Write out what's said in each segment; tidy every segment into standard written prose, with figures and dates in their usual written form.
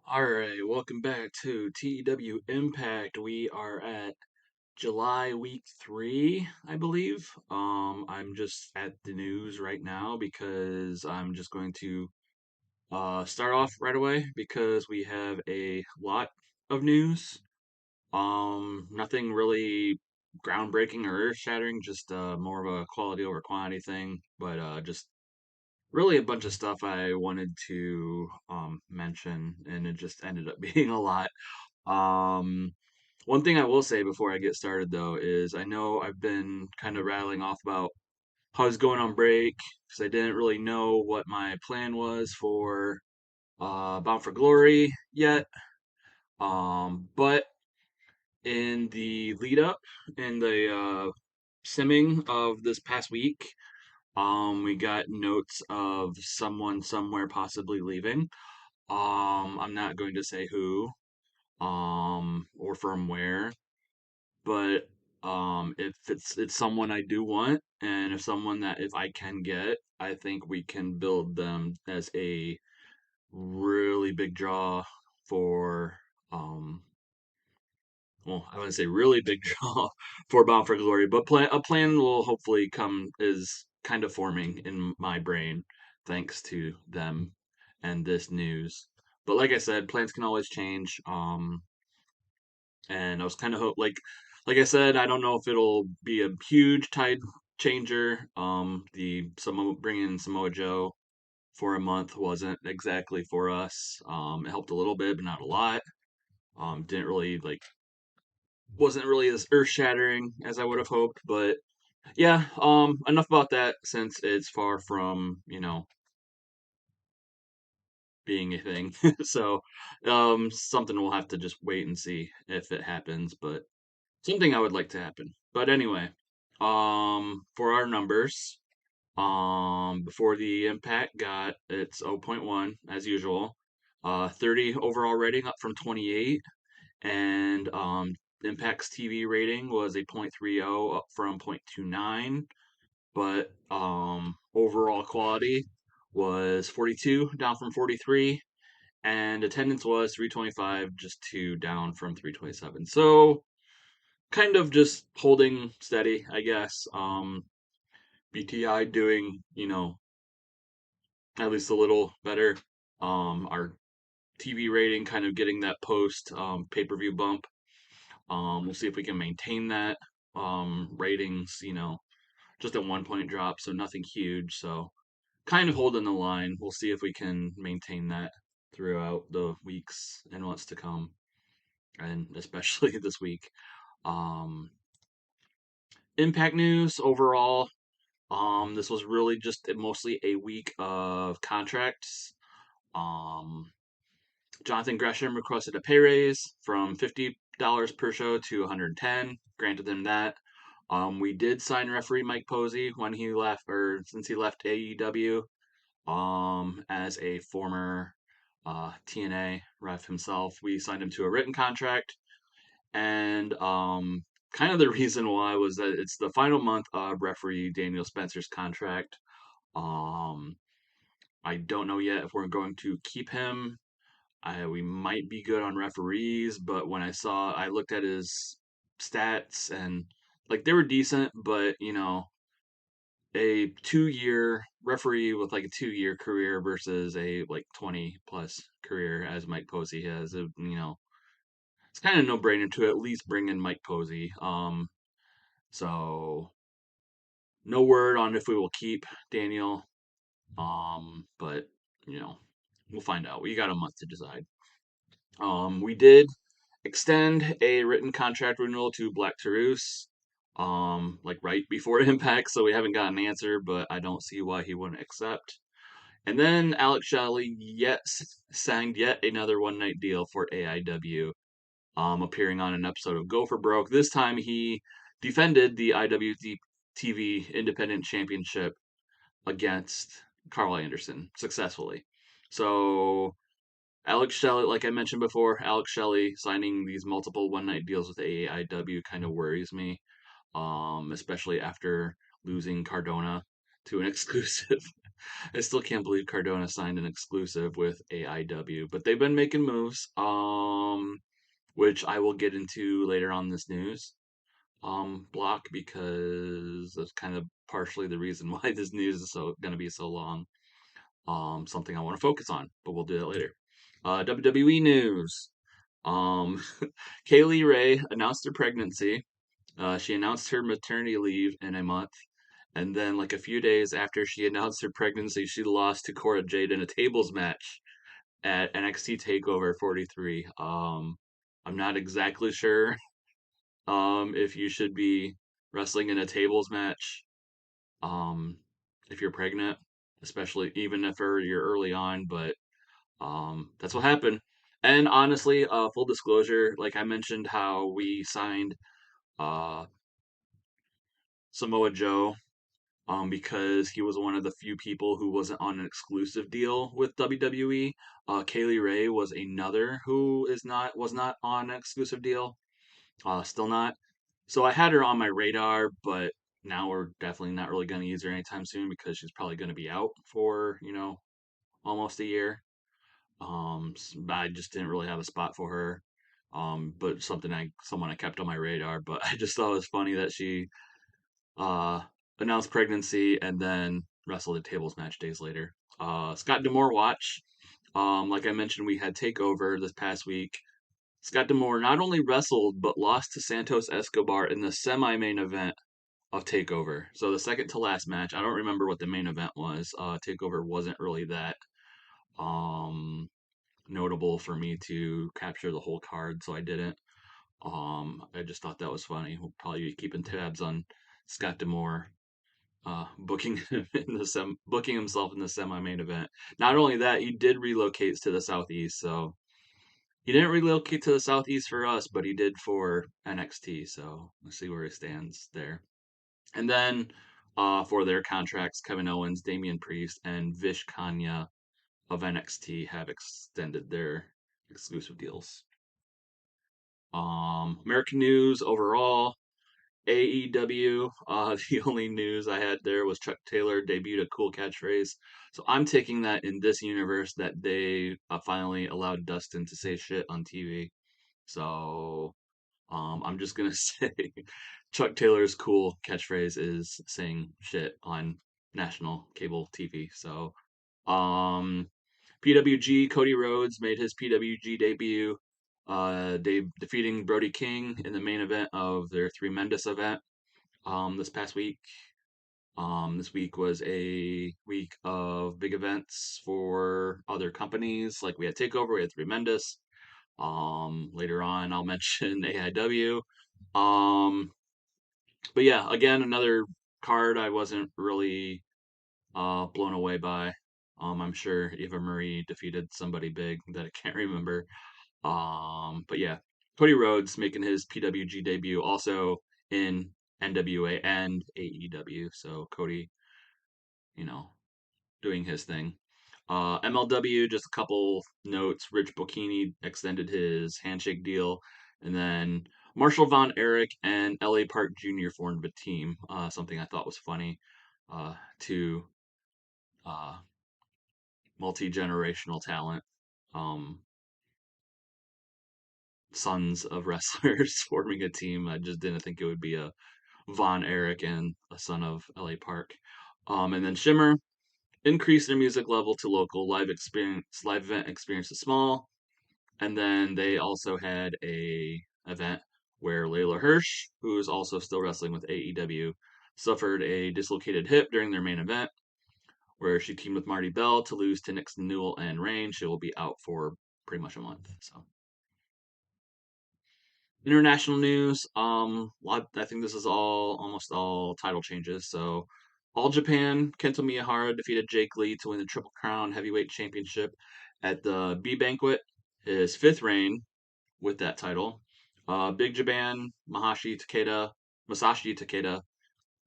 All right, welcome back to TEW Impact. We are at July week 3, I believe. I'm just at the news right now because I'm just going to start off right away because we have a lot of news. Nothing really groundbreaking or earth-shattering, just more of a quality over quantity thing, but just really a bunch of stuff I wanted to mention, and it just ended up being a lot. Um, One thing I will say before I get started though is I know I've been kind of rattling off about how I was going on break because I didn't really know what my plan was for Bound for Glory yet. But in the lead up in the simming of this past week, we got notes of someone somewhere possibly leaving. I'm not going to say who, or from where, but if it's someone I do want, and if someone that if I can get, I think we can build them as a really big draw for um well, I wouldn't say really big draw for Bound for Glory, but a plan will hopefully come is kind of forming in my brain thanks to them and this news. But like I said, plans can always change. And I was kind of like I said, I don't know if it'll be a huge tide changer. The Samoa bringing in Samoa Joe for a month wasn't exactly for us. It helped a little bit, but not a lot. Didn't really wasn't really as earth shattering as I would have hoped, but yeah. Enough about that since it's far from being a thing. So, something we'll have to just wait and see if it happens, but something I would like to happen. But anyway, for our numbers, before the impact got its zero point 0.1 as usual, 30 overall rating up from 28, and Impact's TV rating was a 0.30 up from 0.29, but overall quality was 42 down from 43, and attendance was 325, just 2 down from 327. So kind of just holding steady, I guess. BTI doing, at least a little better. Our TV rating kind of getting that post pay-per-view bump. We'll see if we can maintain that. Ratings, just a 1 point drop, so nothing huge. So kind of holding the line. We'll see if we can maintain that throughout the weeks and what's to come, and especially this week. Um, Impact news overall. This was really just mostly a week of contracts. Um, Jonathan Gresham requested a pay raise from $50 per show to 110. Granted him that. We did sign referee Mike Posey when he left, or since he left AEW. As a former TNA ref himself, we signed him to a written contract, and kind of the reason why was that it's the final month of referee Daniel Spencer's contract. Um, I don't know yet if we're going to keep him. We might be good on referees, but when I looked at his stats and like they were decent, but a 2 year referee with like a 2 year career versus a like 20 plus career as Mike Posey has, it's kind of no brainer to at least bring in Mike Posey. So no word on if we will keep Daniel. But you know, we'll find out. We got a month to decide. We did extend a written contract renewal to Black Taurus, like right before Impact, so we haven't got an answer, but I don't see why he wouldn't accept. And then Alex Shelley signed yet another one night deal for AIW, appearing on an episode of Go for Broke. This time he defended the IWTV Independent Championship against Carl Anderson successfully. So Alex Shelley, like I mentioned before, Alex Shelley signing these multiple one night deals with AIW kind of worries me, especially after losing Cardona to an exclusive. I still can't believe Cardona signed an exclusive with AIW, but they've been making moves, which I will get into later on this news block because that's kind of partially the reason why this news is so going to be so long. Something I want to focus on, but we'll do that later. WWE news. Um, Kaylee Ray announced her pregnancy. She announced her maternity leave in a month. And then, like a few days after she announced her pregnancy, she lost to Cora Jade in a tables match at NXT Takeover 43. I'm not exactly sure if you should be wrestling in a tables match um, if you're pregnant, especially even if you're early on. But that's what happened. And honestly, full disclosure, like I mentioned, how we signed uh, Samoa Joe because he was one of the few people who wasn't on an exclusive deal with WWE. Kaylee Ray was another who was not on an exclusive deal, still not. So I had her on my radar, but now we're definitely not really going to use her anytime soon because she's probably going to be out for almost a year. I just didn't really have a spot for her. But someone I kept on my radar. But I just thought it was funny that she uh, announced pregnancy and then wrestled a tables match days later. Scott D'Amore watch. Like I mentioned, we had Takeover this past week. Scott D'Amore not only wrestled but lost to Santos Escobar in the semi-main event of Takeover. So the second to last match. I don't remember what the main event was. Takeover wasn't really that um, notable for me to capture the whole card, so I didn't. I just thought that was funny. We'll probably be keeping tabs on Scott D'Amore booking booking himself in the semi-main event. Not only that, he did relocate to the southeast. So he didn't relocate to the southeast for us, but he did for NXT. So let's see where he stands there. And then for their contracts, Kevin Owens, Damian Priest, and Vish Kanya of NXT have extended their exclusive deals. American news overall. AEW, the only news I had there was Chuck Taylor debuted a cool catchphrase. So I'm taking that in this universe that they finally allowed Dustin to say shit on TV. So I'm just gonna say Chuck Taylor's cool catchphrase is saying shit on national cable TV. So PWG Cody Rhodes made his PWG debut, defeating Brody King in the main event of their Three Mendes event this past week. This week was a week of big events for other companies. Like we had Takeover, we had Three Mendes. Later on, I'll mention AIW. Um, but yeah, again, another card I wasn't really blown away by. I'm sure Eva Marie defeated somebody big that I can't remember. But yeah, Cody Rhodes making his PWG debut also in NWA and AEW. So Cody, you know, doing his thing. MLW, just a couple notes. Rich Bocchini extended his handshake deal, and then Marshall Von Erich and LA Park Jr. formed a team. Something I thought was funny. Two uh, multi generational talent. Um, Sons of wrestlers forming a team. I just didn't think it would be a Von Erich and a son of LA Park. And then Shimmer increased their music level to local live event experience is small. And then they also had a event where Layla Hirsch, who is also still wrestling with AEW, suffered a dislocated hip during their main event, where she teamed with Marty Bell to lose to Nixon Newell and Rain. She will be out for pretty much a month. So international news. I think this is almost all title changes. So, All Japan, Kento Miyahara defeated Jake Lee to win the Triple Crown Heavyweight Championship at the B Banquet, his fifth reign with that title. Big Japan, Masashi Takeda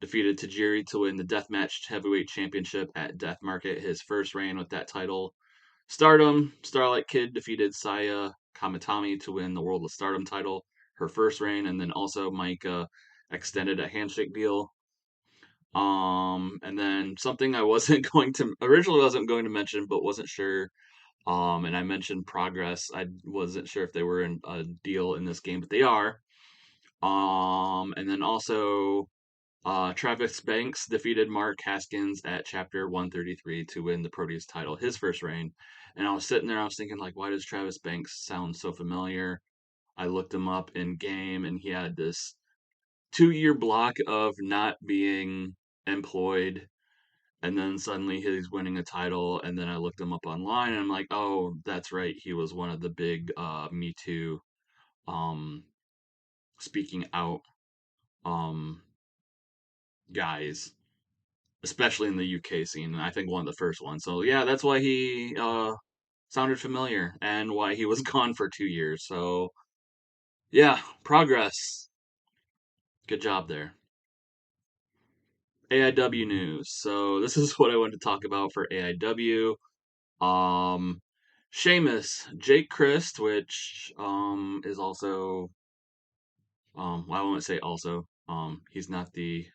defeated Tajiri to win the Deathmatch Heavyweight Championship at Death Market, his first reign with that title. Stardom, Starlight Kid defeated Saya Kamitami to win the World of Stardom title, her first reign, and then also Maika extended a handshake deal And then something I wasn't going to originally wasn't going to mention, but wasn't sure. And I mentioned Progress. I wasn't sure if they were in a deal in this game, but they are. And then also Travis Banks defeated Mark Haskins at Chapter 133 to win the Proteus title, his first reign. And I was sitting there, I was thinking, like, why does Travis Banks sound so familiar? I looked him up in game, and he had this 2 year block of not being employed, and then suddenly he's winning a title. And then I looked him up online, and I'm like, oh, that's right, he was one of the big Me Too um, speaking out um, guys, especially in the UK scene. I think one of the first ones. So yeah, that's why he sounded familiar and why he was gone for 2 years. So yeah, progress. Good job there. AIW news. So this is what I wanted to talk about for AIW. Um, Sheamus, Jake Christ, which is also well, I won't say also. He's not the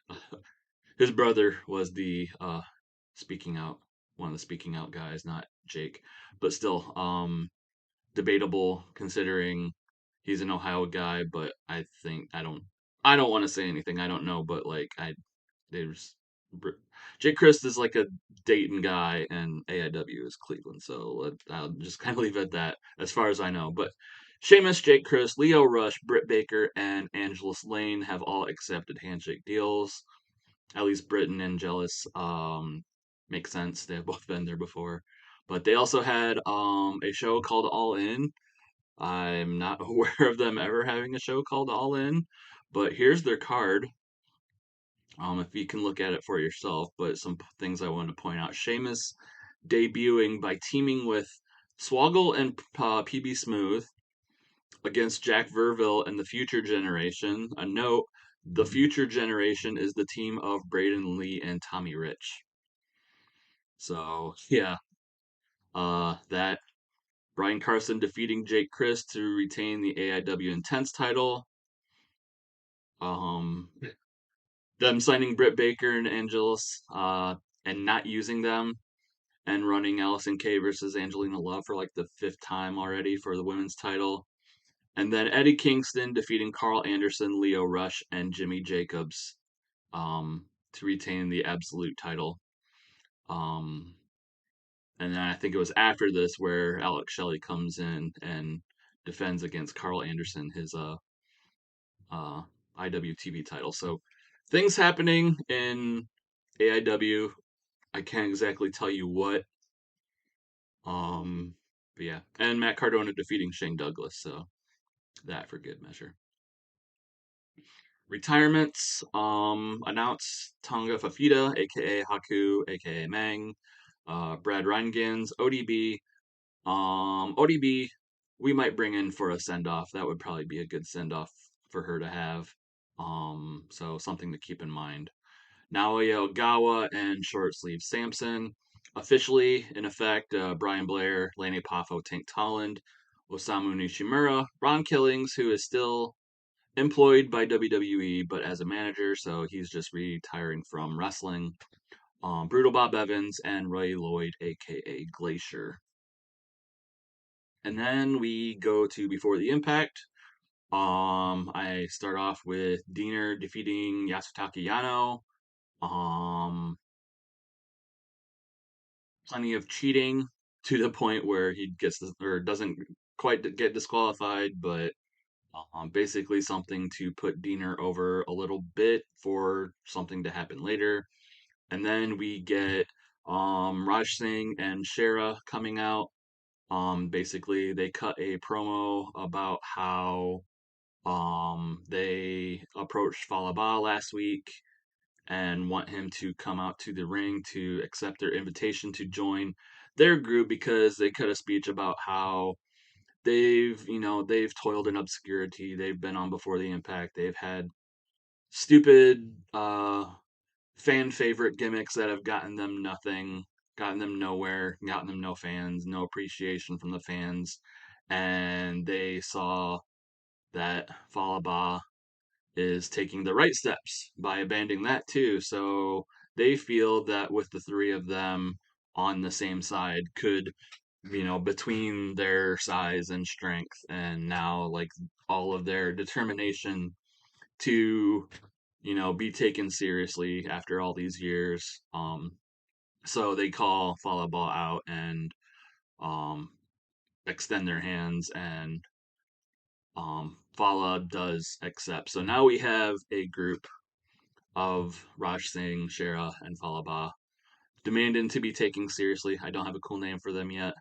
his brother was the speaking out one of the speaking out guys, not Jake, but still debatable considering he's an Ohio guy. But I don't want to say anything I don't know, but like there's Jake Christ is like a Dayton guy, and AIW is Cleveland, so I'll just kind of leave it at that as far as I know. But Sheamus, Jake Christ, Leo Rush, Britt Baker, and Angelus Lane have all accepted handshake deals. At least Britt and Angelus make sense. They've both been there before. But they also had a show called All In. I'm not aware of them ever having a show called All In, but here's their card. If you can look at it for yourself, but some things I want to point out. Sheamus debuting by teaming with Swoggle and PB Smooth against Jack Verville and the Future Generation. A note: the Future Generation is the team of Braden Lee and Tommy Rich. So yeah, that Brian Carson defeating Jake Christ to retain the AIW Intense title. Um, them signing Britt Baker and Angelus, and not using them, and running Allison Kay versus Angelina Love for like the fifth time already for the women's title. And then Eddie Kingston defeating Carl Anderson, Leo Rush, and Jimmy Jacobs to retain the Absolute title. Um, and then I think it was after this where Alex Shelley comes in and defends against Carl Anderson his uh, IWTV title. So things happening in AIW. I can't exactly tell you what. Um, but yeah, and Matt Cardona defeating Shane Douglas. So that for good measure. Retirements announced Tonga Fafita, aka Haku, aka Mang, Brad Reingans, ODB. ODB, we might bring in for a send off. That would probably be a good send off for her to have. So something to keep in mind. Naoya Ogawa and Short Sleeve Samson. Officially, in effect, Brian Blair, Laney Poffo, Tank Tolland, Osamu Nishimura, Ron Killings, who is still employed by WWE, but as a manager, so he's just retiring from wrestling. Brutal Bob Evans and Roy Lloyd, aka Glacier. And then we go to Before the Impact. I start off with Diener defeating Yasutaka Yano. Um, Plenty of cheating to the point where he gets or doesn't quite get disqualified, but basically something to put Diener over a little bit for something to happen later. And then we get Raj Singh and Shera coming out. Basically, they cut a promo about how they approached Falaba last week and want him to come out to the ring to accept their invitation to join their group because they cut a speech about how they've toiled in obscurity. They've been on Before the Impact. They've had stupid fan favorite gimmicks that have gotten them nothing, gotten them nowhere, gotten them no fans, no appreciation from the fans. And they saw that Falaba is taking the right steps by abandoning that too. So they feel that with the three of them on the same side could, between their size and strength and now like all of their determination to, be taken seriously after all these years. So they call Falaba out and um, extend their hands, and Fala does accept. So now we have a group of Raj Singh, Shera, and Falaba demanding to be taken seriously. I don't have a cool name for them yet.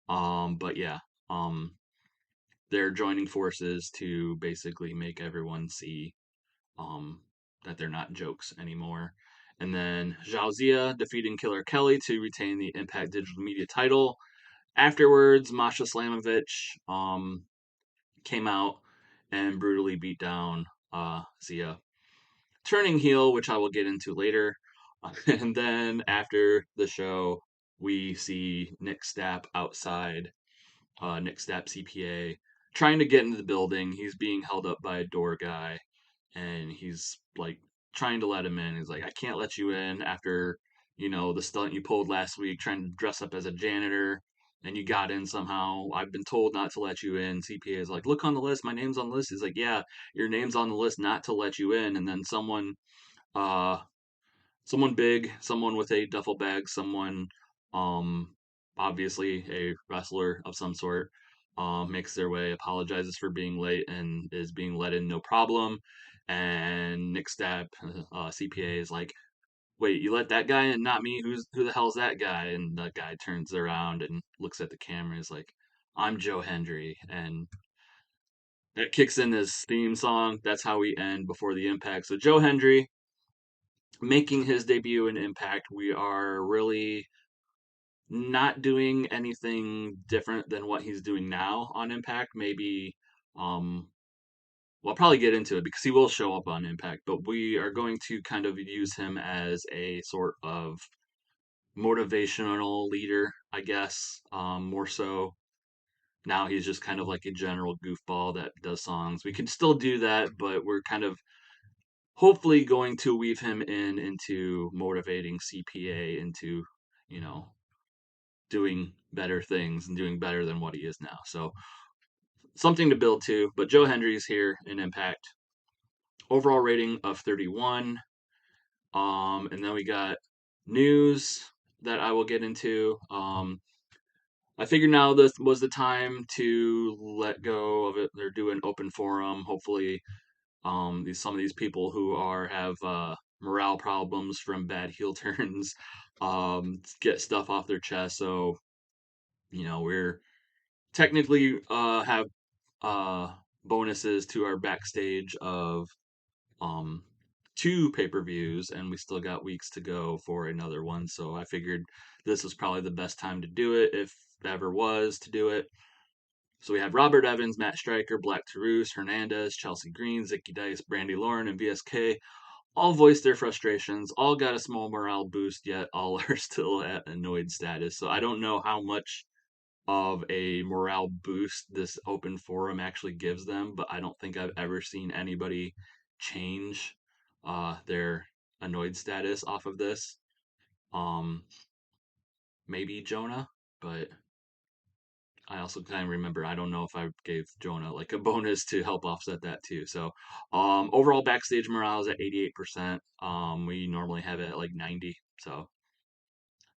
But yeah, um, they're joining forces to basically make everyone see um, that they're not jokes anymore. And then Zhaozia defeating Killer Kelly to retain the Impact Digital Media title. Afterwards, Masha Slamovich came out and brutally beat down Zia, turning heel, which I will get into later. And then after the show, we see Nick Stapp outside, Nick Stapp CPA, trying to get into the building. He's being held up by a door guy, and he's like trying to let him in. He's like, I can't let you in after, the stunt you pulled last week trying to dress up as a janitor and you got in somehow. I've been told not to let you in. CPA is like, look on the list. My name's on the list. He's like, yeah, your name's on the list not to let you in. And then uh, someone big, someone with a duffel bag, someone, um, obviously a wrestler of some sort, makes their way, apologizes for being late, and is being let in no problem. And Nick Stapp, CPA, is like, "Wait, you let that guy in, not me? Who the hell's that guy?" And the guy turns around and looks at the camera. And is like, "I'm Joe Hendry," and that kicks in his theme song. That's how we end before the impact. So Joe Hendry making his debut in Impact. We are really not doing anything different than what he's doing now on Impact. Maybe, um, well, I'll probably get into it because he will show up on Impact, but we are going to kind of use him as a sort of motivational leader, I guess. More so now he's just kind of like a general goofball that does songs. We can still do that, but we're kind of hopefully going to weave him in into motivating CPA into, you know, doing better things and doing better than what he is now. So something to build to. But Joe Hendry's here in Impact. Overall rating of 31. And then we got news that I will get into. I figured now this was the time to let go of it. They're doing open forum. Hopefully, some of these people who have morale problems from bad heel turns get stuff off their chest. So we're technically have uh, bonuses to our backstage of um, two pay-per-views, and we still got weeks to go for another one. So I figured this was probably the best time to do it, if ever was to do it. So we have Robert Evans, Matt Striker, Black Taurus, Hernandez, Chelsea Green, Zicky Dice, Brandy Lauren, and VSK all voiced their frustrations, all got a small morale boost, yet all are still at annoyed status. So I don't know how much of a morale boost this open forum actually gives them, but I don't think I've ever seen anybody change their annoyed status off of this. Um, Maybe Jonah, but I also kind of remember I don't know if I gave Jonah like a bonus to help offset that too. So overall backstage morale is at 88%. We normally have it at like 90, so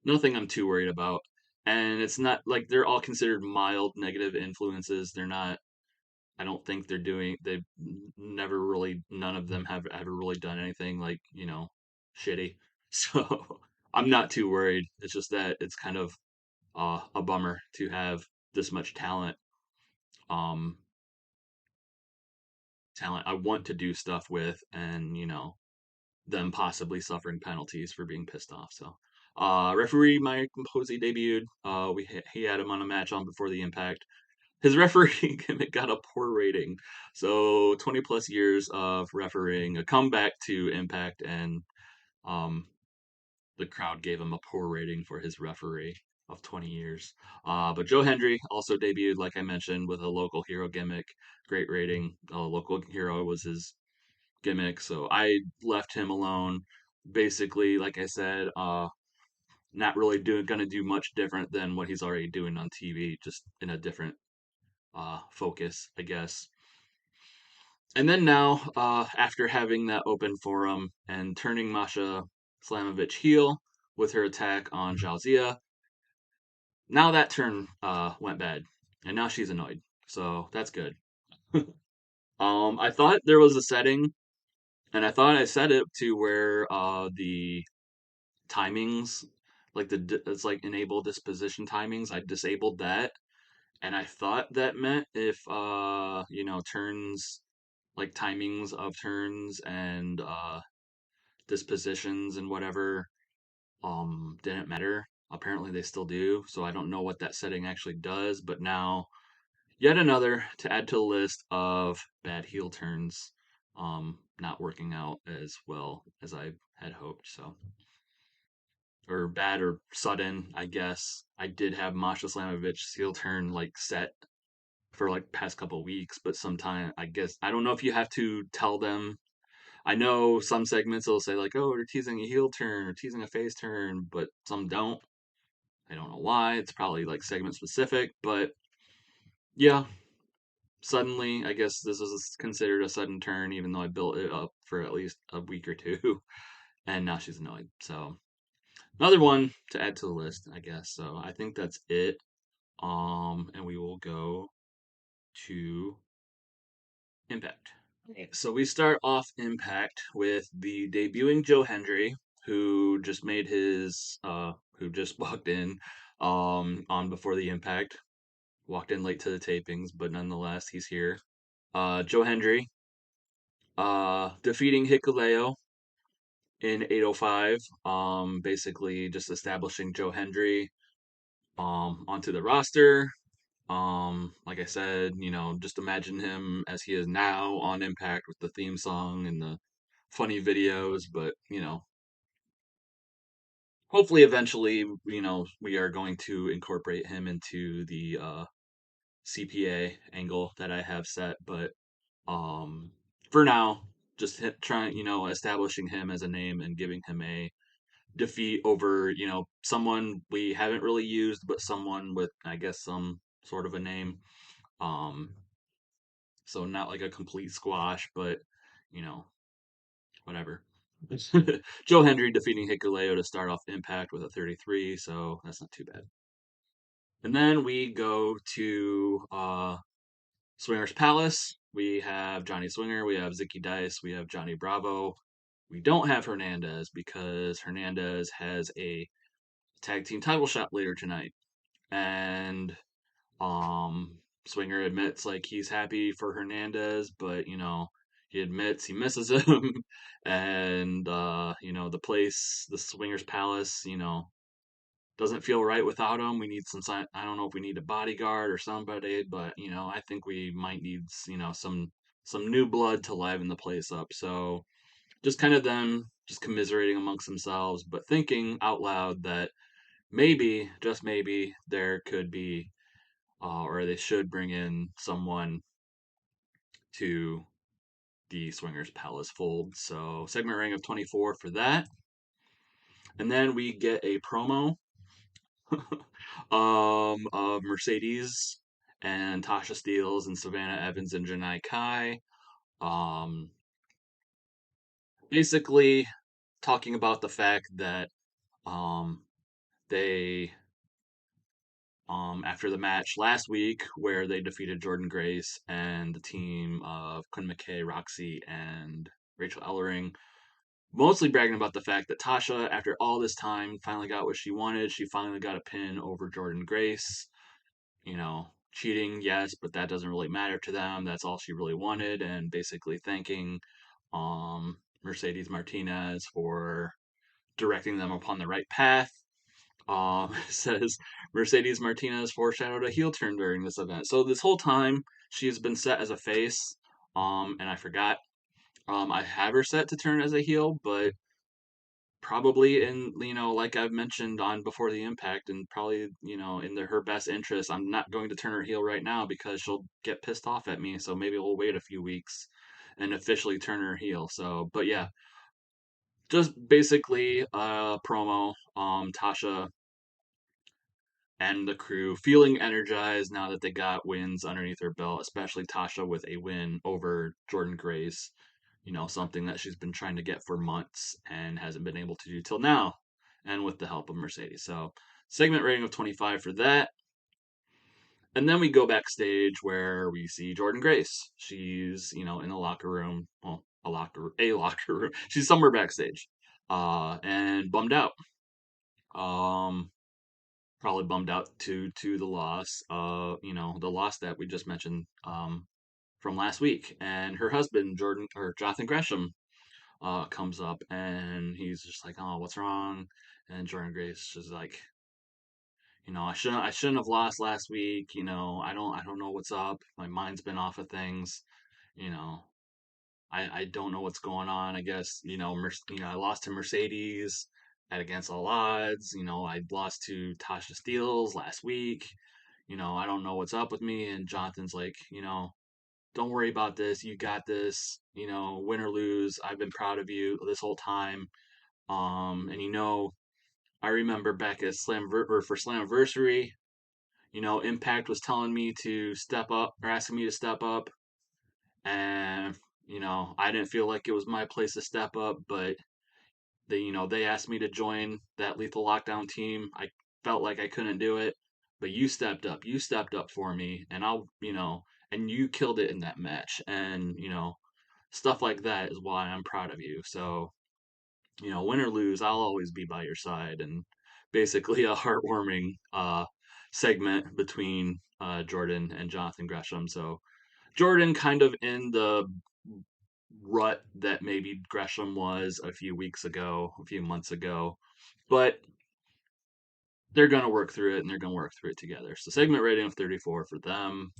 nothing I'm too worried about. And it's not like they're all considered mild negative influences. They're not. I don't think they're doing. They've never really. None of them have ever really done anything like shitty. So I'm not too worried. It's just that it's kind of a bummer to have this much um, talent I want to do stuff with, and them possibly suffering penalties for being pissed off. So, referee Mike Posey debuted. He had him on a match on before the Impact. His refereeing gimmick got a poor rating. So 20 plus years of refereeing, a comeback to Impact, and um, the crowd gave him a poor rating for his referee of 20 years. But Joe Hendry also debuted, like I mentioned, with a local hero gimmick. Great rating. Local hero was his gimmick, so I left him alone. Basically, like I said, not really gonna do much different than what he's already doing on TV, just in a different focus, I guess. And then now, after having that open forum and turning Masha Slamovich heel with her attack on Jalzia, now that turn went bad, and now she's annoyed. So that's good. I thought there was a setting, and I thought I set it to where the timings, like it's like enable disposition timings. I disabled that, and I thought that meant if turns, like timings of turns and dispositions and whatever didn't matter. Apparently they still do, so I don't know what that setting actually does, but now yet another to add to the list of bad heel turns not working out as well as I had hoped. So, or bad or sudden, I guess. I did have Masha Slamovich's heel turn like set for like past couple weeks, but sometime I guess I don't know if you have to tell them. I know some segments will say like, "Oh, they're teasing a heel turn or teasing a face turn," but some don't. I don't know why. It's probably like segment specific, but yeah, suddenly I guess this is considered a sudden turn, even though I built it up for at least a week or two, and now she's annoyed. So another one to add to the list, I guess. So I think that's it. And we will go to Impact. So we start off Impact with the debuting Joe Hendry, who just made his who just walked in on before the Impact. Walked in late to the tapings, but nonetheless he's here. Joe Hendry defeating Hikuleo in 805. Basically just establishing Joe Hendry onto the roster. Like I said, just imagine him as he is now on Impact with the theme song and the funny videos, but hopefully eventually, we are going to incorporate him into the CPA angle that I have set, but um for now, just trying, establishing him as a name and giving him a defeat over, someone we haven't really used, but someone with, I guess, some sort of a name. Um, so not like a complete squash, but you know, whatever. Joe Hendry defeating Hikuleo to start off Impact with a 33, so that's not too bad. And then we go to Swinger's Palace. We have Johnny Swinger, we have Zicky Dice, we have Johnny Bravo. We don't have Hernandez because Hernandez has a tag team title shot later tonight. And Swinger admits like he's happy for Hernandez, but he admits he misses him, and the place, the Swingers Palace, doesn't feel right without him. We need some. I don't know if we need a bodyguard or somebody, but I think we might need some new blood to liven the place up. So just kind of them just commiserating amongst themselves, but thinking out loud that maybe, just maybe, there could be or they should bring in someone to the Swingers Palace fold. So segment ring of 24 for that. And then we get a promo of Mercedes and Tasha Steeles and Savannah Evans and Janai Kai. Um, Basically talking about the fact that um, they after the match last week where they defeated Jordan Grace and the team of Quinn McKay, Roxy, and Rachel Ellering. Mostly bragging about the fact that Tasha, after all this time, finally got what she wanted. She finally got a pin over Jordan Grace. Cheating, yes, but that doesn't really matter to them. That's all she really wanted. And basically thanking Mercedes Martinez for directing them upon the right path. Says Mercedes Martinez foreshadowed a heel turn during this event. So this whole time she's been set as a face, and I forgot. I have her set to turn as a heel, but probably in like I've mentioned on before the Impact, and probably in her best interest, I'm not going to turn her heel right now because she'll get pissed off at me. So maybe we'll wait a few weeks and officially turn her heel. So, but yeah, just basically promo. Tasha and the crew feeling energized now that they got wins underneath their belt, especially Tasha with a win over Jordan Grace. Something that she's been trying to get for months and hasn't been able to do till now, and with the help of Mercedes. So, segment rating of 25 for that. And then we go backstage where we see Jordan Grace. She's, in a locker room. Well, a locker room. She's somewhere backstage. And bummed out. Um, Probably bummed out to the loss. The loss that we just mentioned from last week. And her husband, Jonathan Gresham, comes up and he's just like, "Oh, what's wrong?" And Jordan Grace is like, I shouldn't have lost last week. I don't know what's up. My mind's been off of things. You know, I don't know what's going on. I guess I lost to Mercedes at against all odds. I lost to Tasha Steeles last week. I don't know what's up with me. And Jonathan's like, don't worry about this. You got this. Win or lose, I've been proud of you this whole time. And I remember back at for Slammiversary, Impact was telling me to step up or asking me to step up, and I didn't feel like it was my place to step up, but they asked me to join that Lethal Lockdown team. I felt like I couldn't do it, but you stepped up. You stepped up for me, and and you killed it in that match, and stuff like that is why I'm proud of you. So win or lose, I'll always be by your side. And basically a heartwarming segment between Jordan and Jonathan Gresham. So Jordan kind of in the rut that maybe Gresham was a few weeks ago, a few months ago, but they're going to work through it and they're going to work through it together. So segment rating of 34 for them.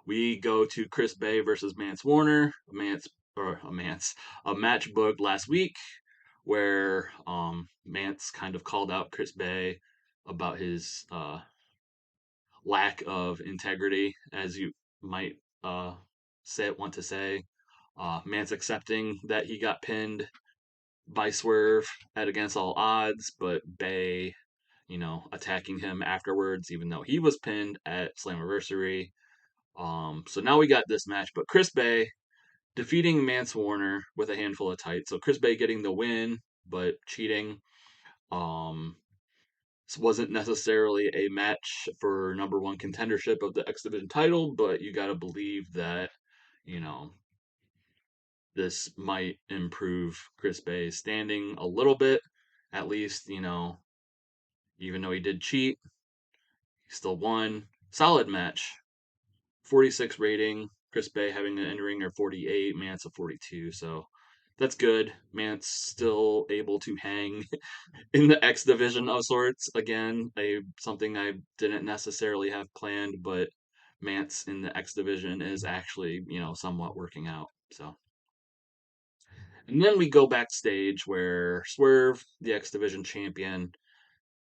We go to Chris Bay versus Mance Warner. A match booked last week where Mance kind of called out Chris Bay about his lack of integrity, as you might want to say. Mance accepting that he got pinned by Swerve at against all odds, but Bay, attacking him afterwards, even though he was pinned at Slammiversary. So now we got this match, but Chris Bay defeating Mance Warner with a handful of tights. So Chris Bay getting the win, but cheating. Um, this wasn't necessarily a match for number one contendership of the X Division title, but you got to believe that, you know, this might improve Chris Bay's standing a little bit. At least, even though he did cheat, he still won. Solid match. 46 rating. Chris Bay having an in-ring or 48, Mance a 42. So that's good. Mance still able to hang in the X division of sorts. Again, something I didn't necessarily have planned, but Mance in the X division is actually, somewhat working out. So, and then we go backstage where Swerve, the X division champion,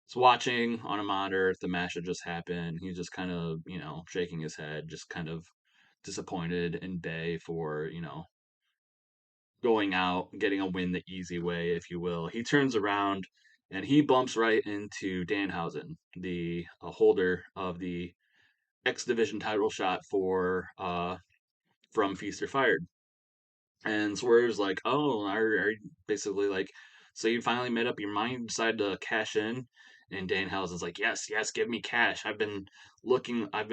is watching on a monitor. The match had just happened. He's just kind of, shaking his head, just kind of disappointed in Bay for, going out, getting a win the easy way, if you will. He turns around and he bumps right into Danhausen, the holder of the X Division title shot for from Feast or Fired. And Swerve's like, "Oh, are you basically like, so you finally made up your mind, you decided to cash in?" And Danhausen's like, "Yes, yes, give me cash. I've been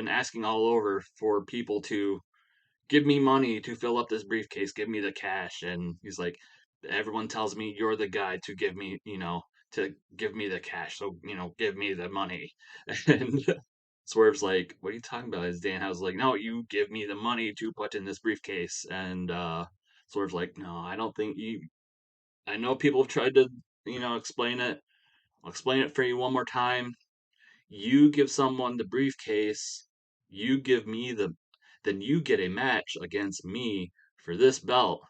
asking all over for people to give me money to fill up this briefcase, give me the cash." And he's like, everyone tells me you're the guy to give me, to give me the cash. So, give me the money. And Swerve's like, what are you talking about? Is Danhausen's like, no, you give me the money to put in this briefcase. And Swerve's like, no, I don't think you, I know people have tried to, explain it. I'll explain it for you one more time. You give someone the briefcase, you give me then you get a match against me for this belt.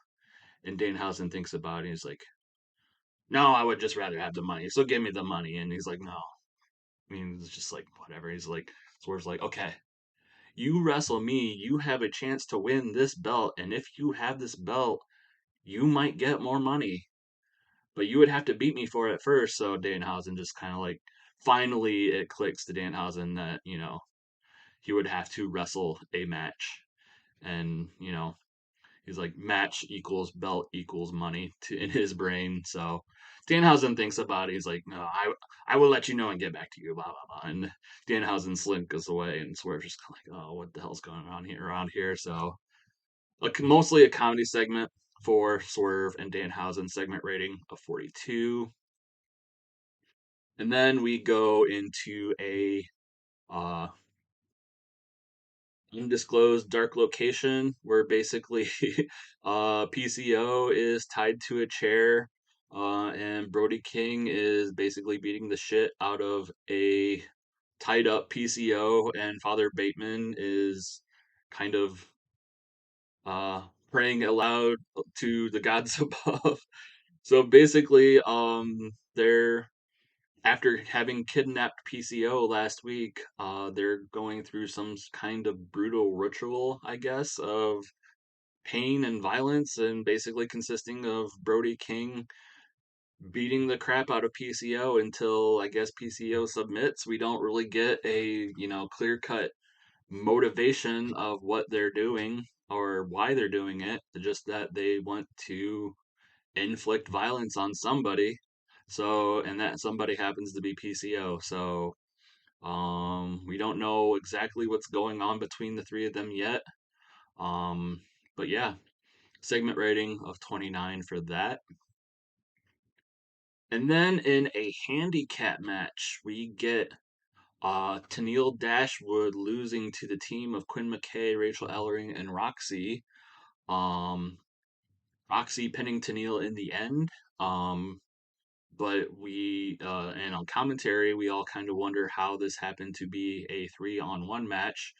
And Danhausen thinks about it. He's like, no, I would just rather have the money. So give me the money. And he's like, no. I mean, it's just like, whatever. He's like, Swerve's like, okay, You wrestle me, you have a chance to win this belt, and if you have this belt, you might get more money, but you would have to beat me for it first. So Danhausen just kind of like finally it clicks to Danhausen that, he would have to wrestle a match. And, he's like match equals belt equals money in his brain. So Danhausen thinks about it. He's like, no, I will let you know and get back to you, blah blah blah. And Danhausen slinks away, and Swerve's just kind of like, oh, what the hell's going on here around here? So mostly a comedy segment for Swerve and Danhausen, segment rating of 42. And then we go into a uh, undisclosed dark location where basically PCO is tied to a chair, and Brody King is basically beating the shit out of a tied up PCO, and Father Bateman is kind of uh, praying aloud to the gods above. So basically, they're after having kidnapped PCO last week, they're going through some kind of brutal ritual, I guess, of pain and violence, and basically consisting of Brody King beating the crap out of PCO until I guess PCO submits. We don't really get a clear cut motivation of what they're doing or why they're doing it. Just that they want to inflict violence on somebody. So, and that somebody happens to be PCO. So, we don't know exactly what's going on between the three of them yet. Um, but yeah, segment rating of 29 for that. And then in a handicap match, we get Tenille Dashwood losing to the team of Quinn McKay, Rachel Ellering, and Roxy. Um, Roxy pinning Tenille in the end. Um, but and on commentary, we all kind of wonder how this happened to be a 3-on-1 match.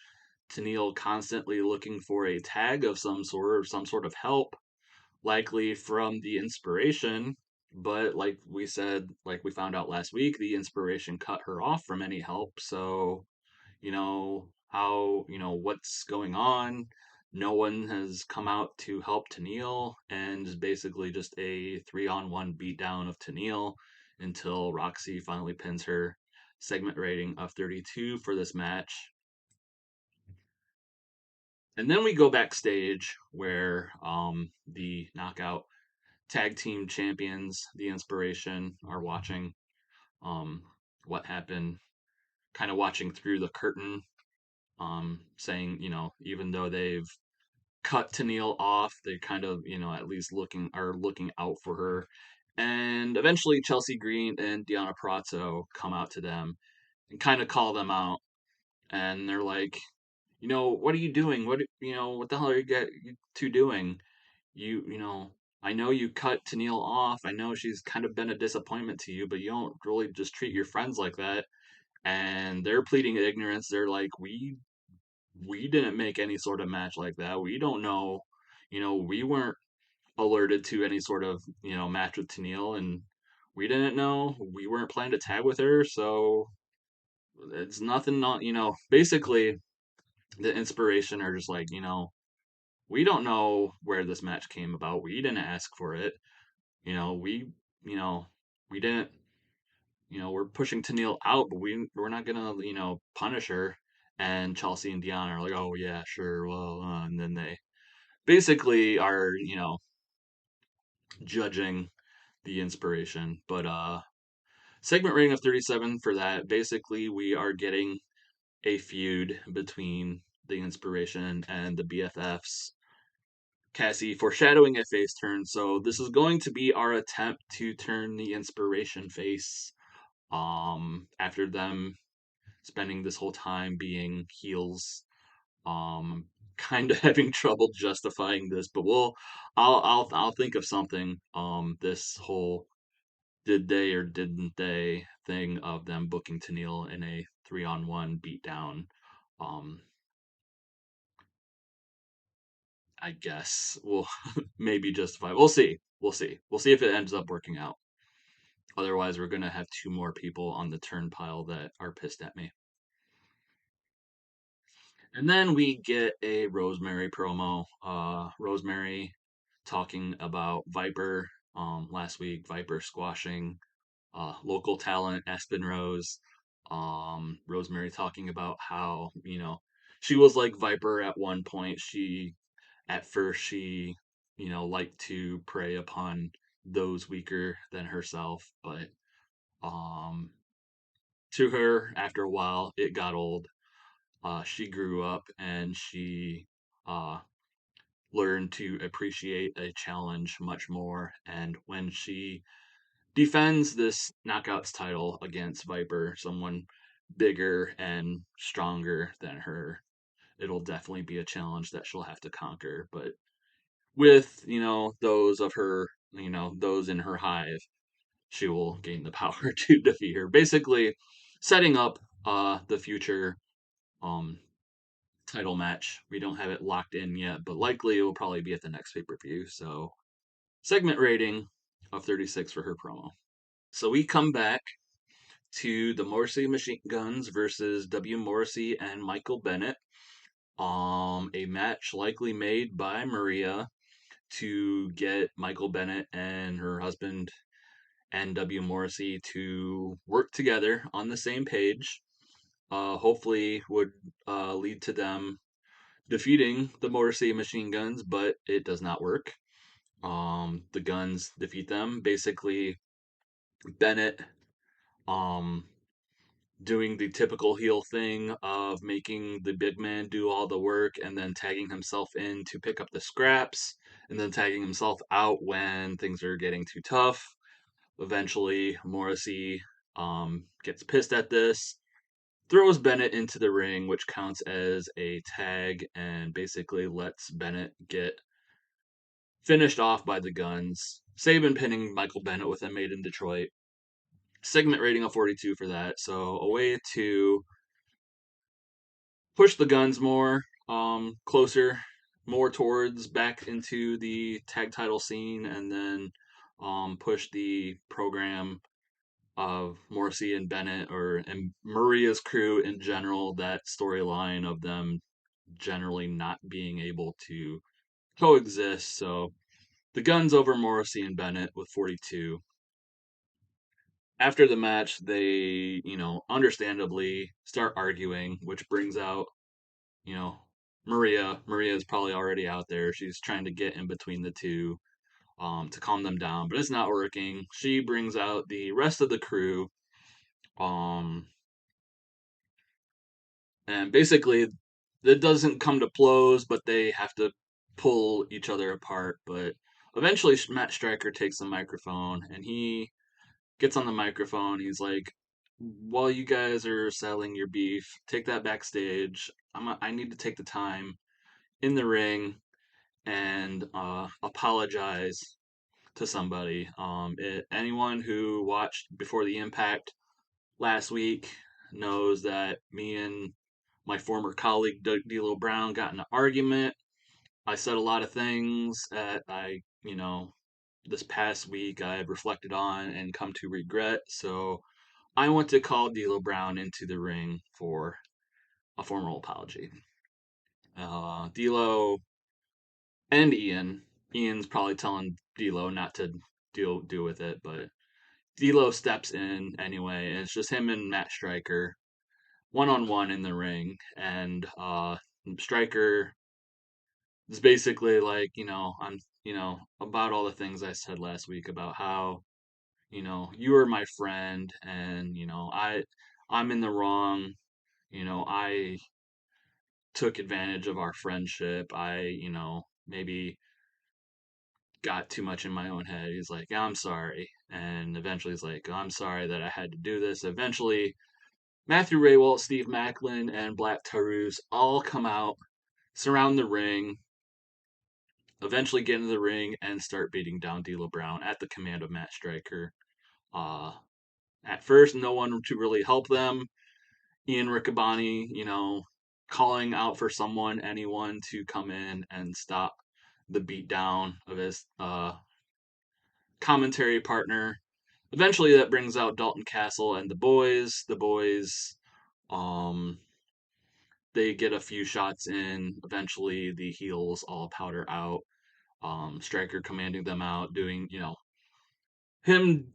Tenille constantly looking for a tag of some sort or some sort of help, likely from the inspiration. But like we said, like we found out last week, the inspiration cut her off from any help. So how, what's going on. No one has come out to help Tenille, and is basically just a 3-on-1 beatdown of Tenille until Roxy finally pins her, segment rating of 32 for this match. And then we go backstage where the knockout tag team champions, the Inspiration, are watching um, what happened, kind of watching through the curtain, saying, even though they've cut Tenille off, they kind of, at least looking out for her. And eventually Chelsea Green and Deonna Purrazzo come out to them and kind of call them out. And they're like, what are you doing? What the hell are you two doing? You know, I know you cut Tenille off. I know she's kind of been a disappointment to you, but you don't really just treat your friends like that. And they're pleading ignorance. They're like, we didn't make any sort of match like that. We don't know. We weren't alerted to any sort of, match with Tenille, and we didn't know. We weren't planning to tag with her, so it's nothing not, basically the Inspiration are just like, we don't know where this match came about. We didn't ask for it. We, you know, we didn't, we're pushing Tenille out, but we're not gonna, punish her. And Chelsea and Deanna are like, oh yeah, sure, well, and then they basically are, judging the Inspiration. But segment rating of 37 for that. Basically, we are getting a feud between the Inspiration and the BFFs. Cassie foreshadowing a face turn. So this is going to be our attempt to turn the Inspiration face. After them spending this whole time being heels. Kind of having trouble justifying this, but I'll think of something. This whole did they or didn't they thing of them booking Tenille in a 3-on-1 beatdown. Um, I guess will maybe justify. We'll see. We'll see. We'll see if it ends up working out. Otherwise, we're gonna have two more people on the turn pile that are pissed at me. And then we get a Rosemary promo. Rosemary talking about Viper. Last week, Viper squashing local talent Aspen Rose. Rosemary talking about how she was like Viper at one point. At first she liked to prey upon those weaker than herself, but um, to her after a while it got old. She grew up and she uh, learned to appreciate a challenge much more. And when she defends this knockouts title against Viper, someone bigger and stronger than her, it'll definitely be a challenge that she'll have to conquer. But with, those of her, those in her hive, she will gain the power to defeat her. Basically, setting up the future um title match. We don't have it locked in yet, but likely it will probably be at the next pay-per-view. So, segment rating of 36 for her promo. So we come back to the Morrissey Machine Guns versus W. Morrissey and Michael Bennett. A match likely made by Maria to get Michael Bennett and her husband and W. Morrissey to work together on the same page. Hopefully, would lead to them defeating the Morrissey machine guns, but it does not work. The guns defeat them. Basically, Bennett um, doing the typical heel thing of making the big man do all the work and then tagging himself in to pick up the scraps and then tagging himself out when things are getting too tough. Eventually, Morrissey gets pissed at this, throws Bennett into the ring, which counts as a tag, and basically lets Bennett get finished off by the guns. Sabin pinning Michael Bennett with a Made in Detroit. Segment rating of 42 for that. So a way to push the guns more, closer, more towards back into the tag title scene, and then push the program of Morrissey and Bennett and Maria's crew in general, that storyline of them generally not being able to coexist. So the guns over Morrissey and Bennett with 42. After the match, they, understandably start arguing, which brings out, you know, Maria. Maria is probably already out there. She's trying to get in between the two to calm them down, but it's not working. She brings out the rest of the crew. Um, and basically it doesn't come to blows, but they have to pull each other apart. But eventually, Matt Striker takes the microphone and he gets on the microphone. He's like, "While you guys are selling your beef, take that backstage. I need to take the time in the ring and apologize to somebody. Anyone who watched Before the Impact last week knows that me and my former colleague D'Lo Brown got in an argument. I said a lot of things that this past week I've reflected on and come to regret. So I want to call D'Lo Brown into the ring for a formal apology." D'Lo and Ian. Ian's probably telling D'Lo not to deal with it, but D'Lo steps in anyway, and it's just him and Matt Striker one on one in the ring, and Striker is basically like, I'm, about all the things I said last week about how, you are my friend, and I'm in the wrong. I took advantage of our friendship. I, maybe got too much in my own head. He's like, I'm sorry. And eventually he's like, I'm sorry that I had to do this. Eventually, Matthew Raywalt, Steve Macklin, and Black Taurus all come out, surround the ring, eventually get into the ring, and start beating down D'Lo Brown at the command of Matt Striker. Uh, at first, no one to really help them. Ian Riccaboni, calling out for anyone to come in and stop the beatdown of his commentary partner. Eventually, that brings out Dalton Castle and the boys. The boys um, they get a few shots in. Eventually, the heels all powder out. Striker commanding them out, doing, him,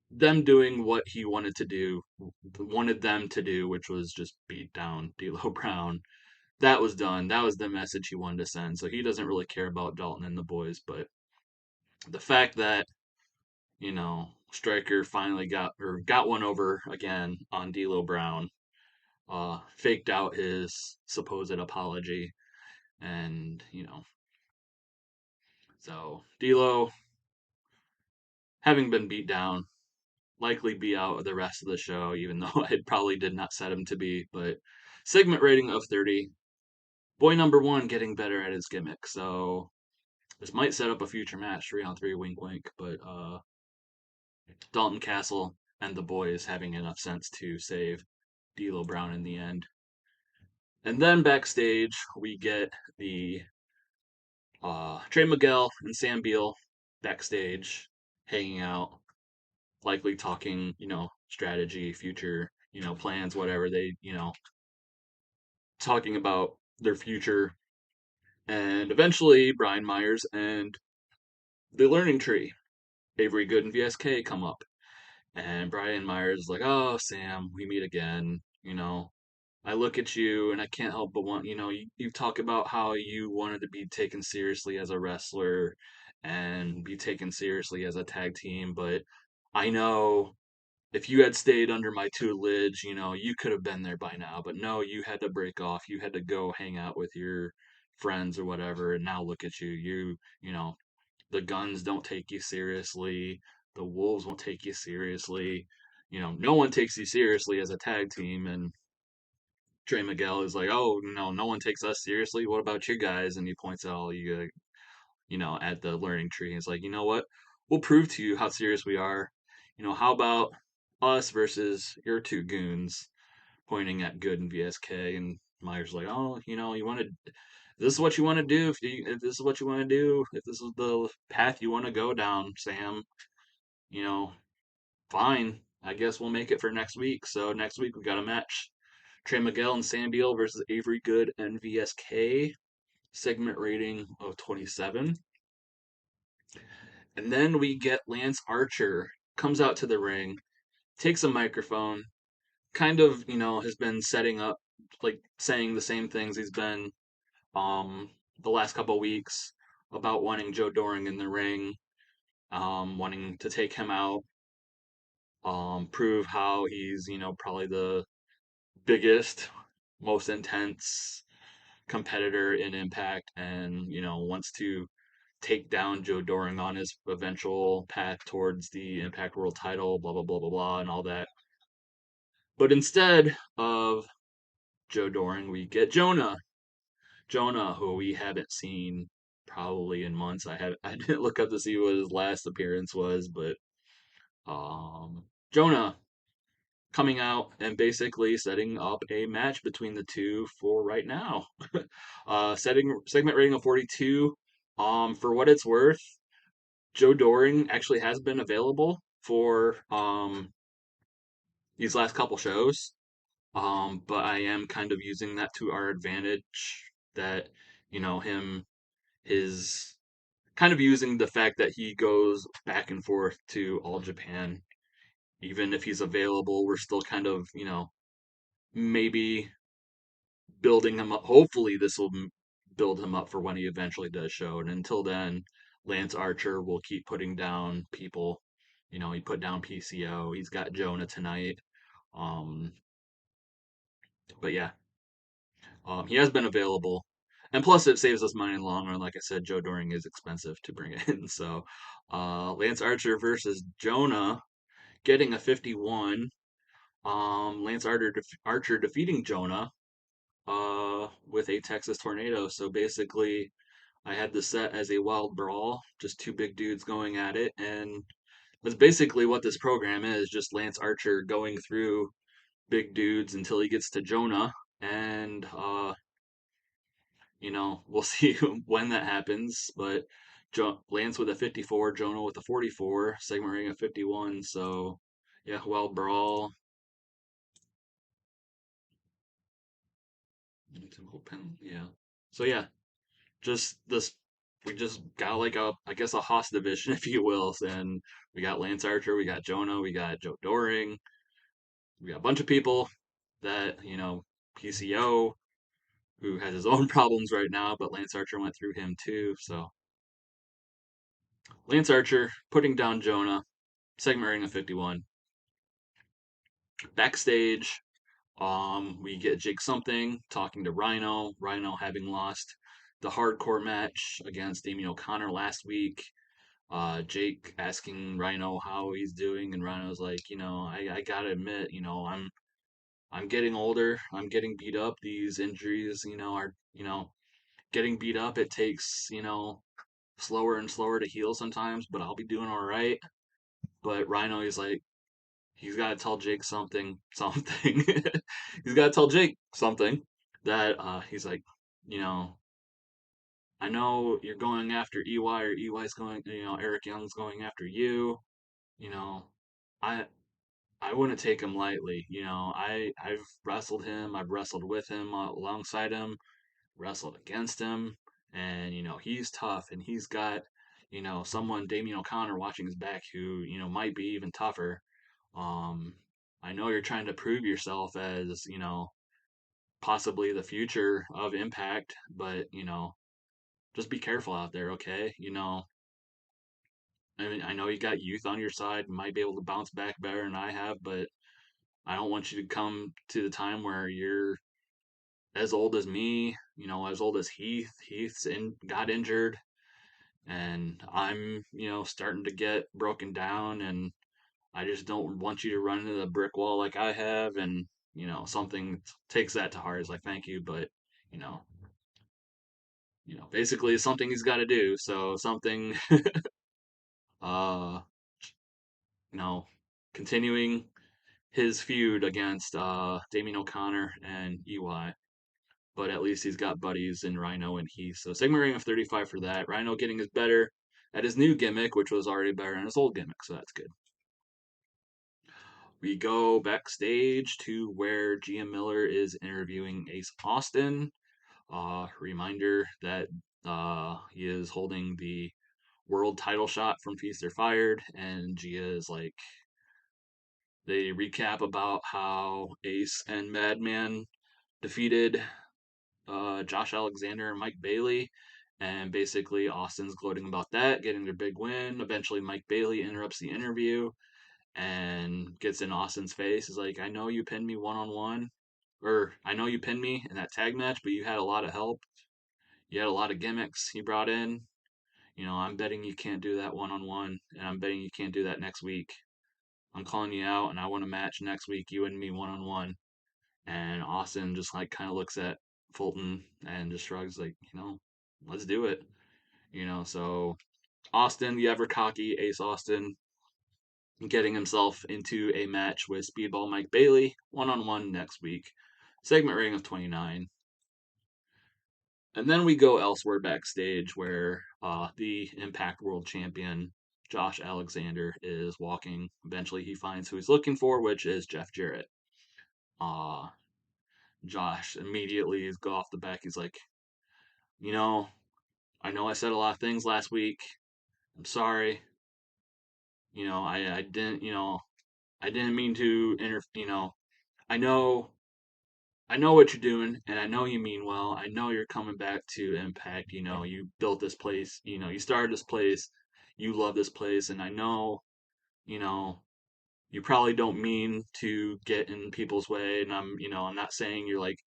them doing what he wanted them to do, which was just beat down D'Lo Brown. That was done. That was the message he wanted to send. So he doesn't really care about Dalton and the boys, but the fact that Striker finally got one over again on D'Lo Brown, faked out his supposed apology, and so D'Lo, having been beat down, likely be out the rest of the show, even though I probably did not set him to be. But segment rating of 30. Boy number one getting better at his gimmick, so this might set up a future match, 3-on-3, wink wink. But Dalton Castle and the boys having enough sense to save D'Lo Brown in the end. And then backstage, we get the Trey Miguel and Sam Beal backstage, hanging out, likely talking, strategy, future, plans, whatever they, talking about their future. And eventually, Brian Myers and the Learning Tree, Avery Good and VSK, come up. And Brian Myers is like, "Oh, Sam, we meet again. I look at you and I can't help but want, you talk about how you wanted to be taken seriously as a wrestler and be taken seriously as a tag team, but I know if you had stayed under my tutelage, you could have been there by now. But no, you had to break off. You had to go hang out with your friends or whatever. And now look at you. The guns don't take you seriously. The wolves won't take you seriously. No one takes you seriously as a tag team." And Trey Miguel is like, "Oh, no one takes us seriously. What about you guys?" And he points out all at the learning tree. He's like, "You know what? We'll prove to you how serious we are. How about us versus your two goons?" Pointing at Good and VSK. And Myers like, "Oh, you want to. This is what you want to do. If this is what you want to do, if this is the path you want to go down, Sam, you know, fine. I guess we'll make it for next week." So next week we got a match. Trey Miguel and Sam Beal versus Avery Good and VSK. Segment rating of 27. And then we get Lance Archer comes out to the ring, takes a microphone, kind of, has been setting up, like saying the same things he's been the last couple weeks about wanting Joe Doring in the ring, wanting to take him out, prove how he's, probably the biggest, most intense competitor in Impact, and wants to take down Joe Doring on his eventual path towards the Impact World Title, blah blah blah blah blah, and all that. But instead of Joe Doring, we get Jonah. Jonah, who we haven't seen probably in months. I didn't look up to see what his last appearance was, but Jonah coming out and basically setting up a match between the two for right now. Setting segment rating of 42. For what it's worth, Joe Doring actually has been available for these last couple shows. But I am kind of using that to our advantage, that him is kind of using the fact that he goes back and forth to All Japan. Even if he's available, we're still kind of, maybe building him up. Hopefully, this will build him up for when he eventually does show. And until then, Lance Archer will keep putting down people. He put down PCO. He's got Jonah tonight. Um, but yeah, he has been available. And plus, it saves us money in the long run. Like I said, Joe Doring is expensive to bring in. So, Lance Archer versus Jonah, getting a 51. Lance Archer defeating Jonah with a Texas tornado. So basically, I had this set as a wild brawl, just two big dudes going at it, and that's basically what this program is, just Lance Archer going through big dudes until he gets to Jonah, and we'll see when that happens, but Lance with a 54, Jonah with a 44, segment rating of 51, so yeah, wild brawl. Yeah. So yeah, just this. We just got like a, I guess, a Haas division, if you will, and we got Lance Archer, we got Jonah, we got Joe Doring, we got a bunch of people that PCO who has his own problems right now, but Lance Archer went through him too. So Lance Archer putting down Jonah, segment rating of 51. Backstage, we get Jake Something talking to Rhino. Rhino having lost the hardcore match against Damien O'Connor last week. Jake asking Rhino how he's doing, and Rhino's like, I gotta admit, I'm getting older. I'm getting beat up. These injuries, are getting beat up. It takes slower and slower to heal sometimes, but I'll be doing all right. But Rhino, he's got to tell Jake something. He's got to tell Jake something that he's like, you know, I know you're going after EY or EY's going, Eric Young's going after you. You know, I I wouldn't take him lightly. I've wrestled him. I've wrestled with him alongside him, wrestled against him, and he's tough, and he's got someone Damien O'Connor watching his back who might be even tougher. Um, I know you're trying to prove yourself as possibly the future of Impact, but just be careful out there, okay? I mean, I know you got youth on your side, might be able to bounce back better than I have, but I don't want you to come to the time where you're as old as me, as old as Heath. Got injured, and I'm, starting to get broken down, and I just don't want you to run into the brick wall like I have. And something takes that to heart. Is like, thank you, but you know, basically something he's got to do. So something, uh, you know, continuing his feud against Damien O'Connor and EY. But at least he's got buddies in Rhino and Heath. So segment rating of 35 for that. Rhino getting his better at his new gimmick, which was already better than his old gimmick, so that's good. We go backstage to where GM Miller is interviewing Ace Austin. Reminder that he is holding the world title shot from Feast or Fired, and Gia is like, they recap about how Ace and Madman defeated Josh Alexander and Mike Bailey. And basically, Austin's gloating about that, getting their big win. Eventually, Mike Bailey interrupts the interview and gets in Austin's face. Is like, I know you pinned me one on one, or I know you pinned me in that tag match, but you had a lot of help. You had a lot of gimmicks you brought in. I'm betting you can't do that one on one, and I'm betting you can't do that next week. I'm calling you out, and I want a match next week, you and me one on one. And Austin just like kind of looks at Fulton and just shrugs, like, let's do it. So Austin, the ever cocky Ace Austin, getting himself into a match with Speedball Mike Bailey, one on one next week. Segment rating of 29. And then we go elsewhere backstage where the Impact World Champion Josh Alexander is walking. Eventually, he finds who he's looking for, which is Jeff Jarrett. Uh, Josh immediately is go off the back. He's like, you know, I know I said a lot of things last week. I'm sorry. I didn't, I didn't mean to I know what you're doing, and I know you mean well. I know you're coming back to Impact. You built this place. You started this place. You love this place, and I know, you know, you probably don't mean to get in people's way. And I'm not saying you're like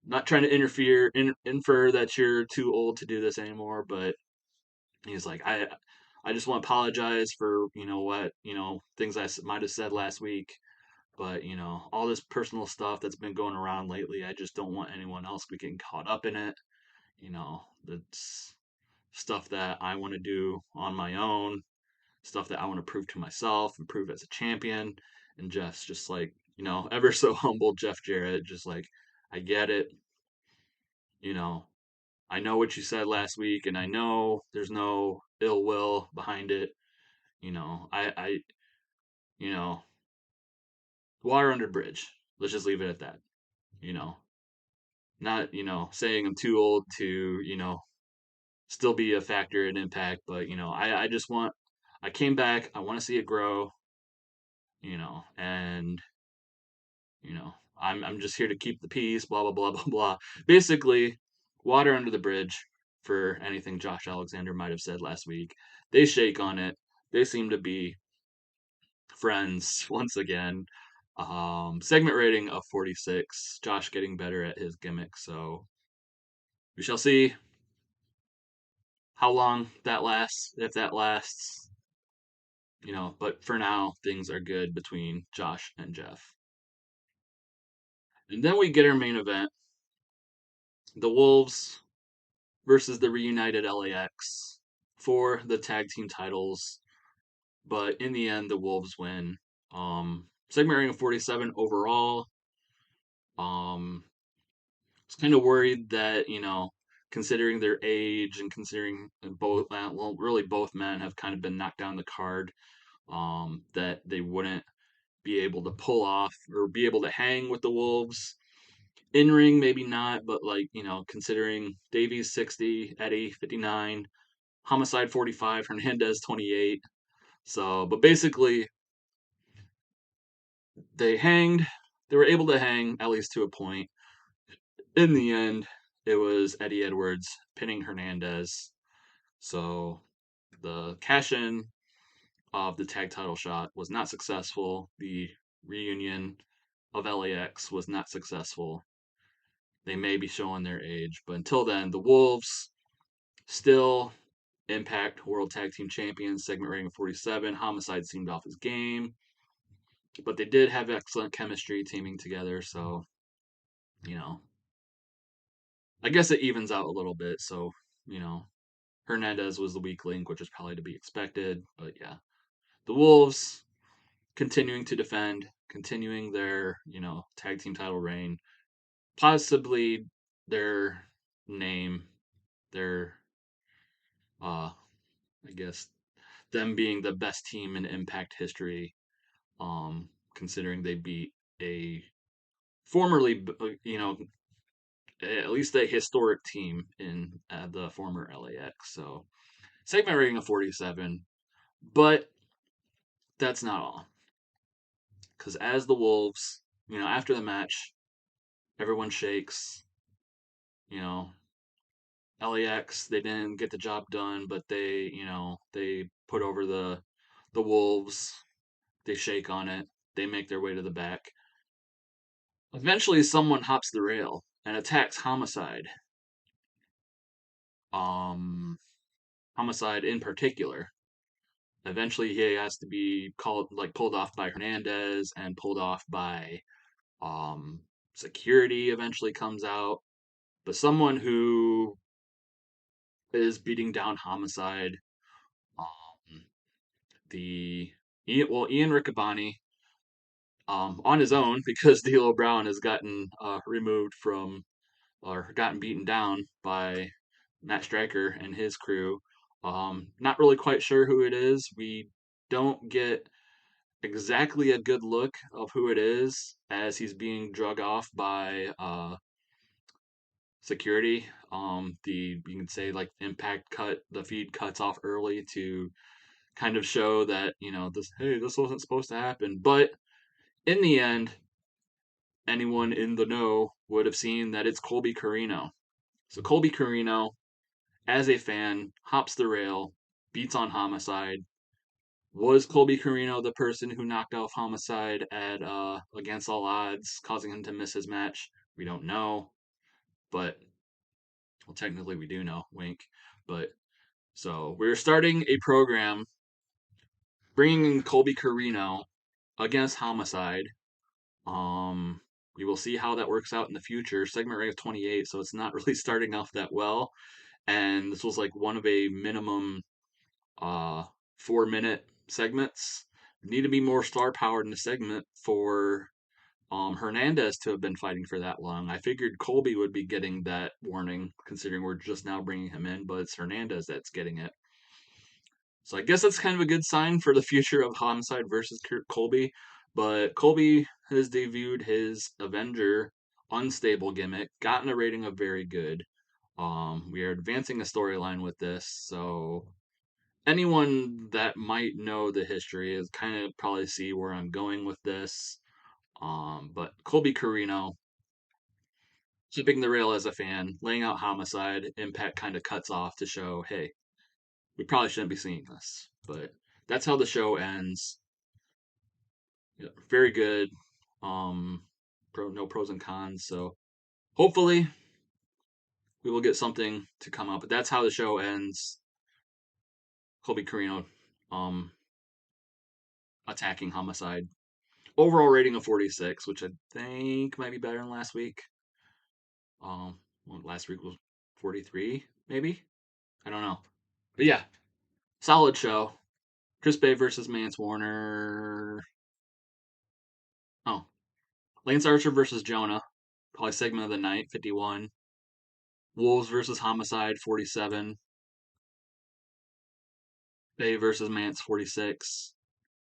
not trying to infer that you're too old to do this anymore. But he's like, I just want to apologize for what things I might have said last week. But, all this personal stuff that's been going around lately, I just don't want anyone else to be getting caught up in it. That's stuff that I want to do on my own, stuff that I want to prove to myself and prove as a champion. And Jeff's just like, ever so humble Jeff Jarrett, just like, I get it. You know, I know what you said last week, and I know there's no ill will behind it. I you know, water under bridge. Let's just leave it at that. You know, Not, saying I'm too old to, still be a factor in Impact, but I just want I came back, I want to see it grow, and I'm just here to keep the peace, blah blah blah blah blah. Basically, water under the bridge for anything Josh Alexander might have said last week. They shake on it. They seem to be friends once again. Segment rating of 46. Josh getting better at his gimmick, so we shall see how long that lasts, if that lasts. But for now, things are good between Josh and Jeff. And then we get our main event, the Wolves versus the reunited LAX for the tag team titles. But in the end, the Wolves win. Segment rating of 47 overall. Um, I was kind of worried that, considering their age and considering both, well, really both men have kind of been knocked down the card, that they wouldn't be able to pull off or be able to hang with the Wolves. In ring, maybe not, but like, considering Davies 60, Eddie 59, Homicide 45, Hernandez 28. So, but basically, they hanged. They were able to hang, at least to a point. In the end, it was Eddie Edwards pinning Hernandez. So, the cash in of the tag title shot was not successful. The reunion of LAX was not successful. They may be showing their age, but until then, the Wolves still Impact World Tag Team Champions, segment rating of 47. Homicide seemed off his game, but they did have excellent chemistry teaming together, so, you know, I guess it evens out a little bit. So, you know, Hernandez was the weak link, which was probably to be expected, but yeah. The Wolves continuing to defend, continuing their, tag team title reign, possibly their name, their, I guess, them being the best team in Impact history, considering they beat a formerly, at least a historic team in the former LAX. So segment rating of 47, but that's not all. Because as the Wolves, after the match, everyone shakes. You know, LAX, they didn't get the job done, but they put over the Wolves. They shake on it. They make their way to the back. Eventually, someone hops the rail and attacks Homicide. Um, Homicide in particular. Eventually, he has to be pulled off by Hernandez and pulled off by um, security. Eventually, comes out, but someone who is beating down Homicide. Um, Ian Riccaboni, on his own because D'Lo Brown has gotten removed from or gotten beaten down by Matt Stryker and his crew. Not really quite sure who it is. We don't get exactly a good look of who it is as he's being drug off by security. You can say like impact cut the feed cuts off early to kind of show that this wasn't supposed to happen. But in the end, anyone in the know would have seen that it's Colby Carino. So Colby Carino, as a fan, hops the rail, beats on Homicide. Was Colby Carino the person who knocked off Homicide at Against All Odds, causing him to miss his match? We don't know, but well, technically we do know. Wink. But so we're starting a program bringing in Colby Carino against Homicide. Um, we will see how that works out in the future. Segment rank of 28, so it's not really starting off that well. And this was like one of a minimum 4-minute segments. Need to be more star powered in the segment for Hernandez to have been fighting for that long. I figured Colby would be getting that warning, considering we're just now bringing him in, but it's Hernandez that's getting it. So I guess that's kind of a good sign for the future of Homicide versus Colby. But Colby has debuted his Avenger unstable gimmick, gotten a rating of very good. We are advancing a storyline with this, so anyone that might know the history is kind of probably see where I'm going with this. But Colby Carino, keeping the rail as a fan, laying out Homicide, Impact kind of cuts off to show, hey, we probably shouldn't be seeing this. But that's how the show ends. Yeah, very good. Um, no pros and cons. So hopefully we will get something to come up. But that's how the show ends. Colby Carino, um, attacking Homicide. Overall rating of 46, which I think might be better than last week. Well, last week was 43, maybe. I don't know. But yeah, solid show. Chris Bay versus Mance Warner. Oh, Lance Archer versus Jonah. Probably segment of the night, 51. Wolves versus Homicide, 47. Bay versus Mance, 46.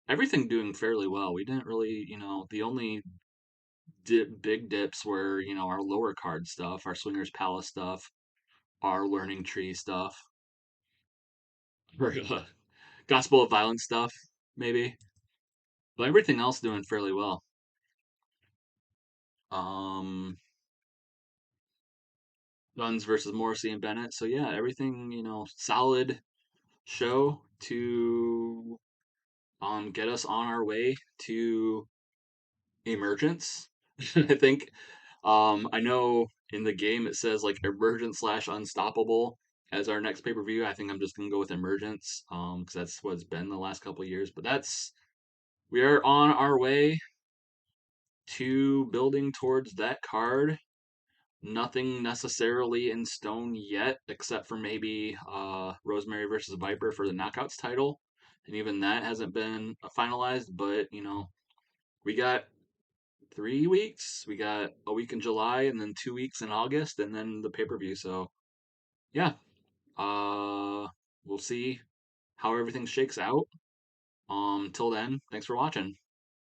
Everything doing fairly well. We didn't really, the only big dips were, our lower card stuff, our Swingers Palace stuff, our Learning Tree stuff, or Gospel of Violence stuff, maybe. But everything else doing fairly well. Um, Guns versus Morrissey and Bennett. So yeah, everything, solid show to get us on our way to Emergence. I think I know in the game it says like Emergence slash Unstoppable as our next pay-per-view. I think I'm just gonna go with Emergence because that's what it's been the last couple of years. But we are on our way to building towards that card. Nothing necessarily in stone yet, except for maybe Rosemary versus Viper for the Knockouts title, and even that hasn't been finalized. But we got 3 weeks. We got a week in July, and then 2 weeks in August, and then the pay per view. So yeah, we'll see how everything shakes out. Till then, thanks for watching.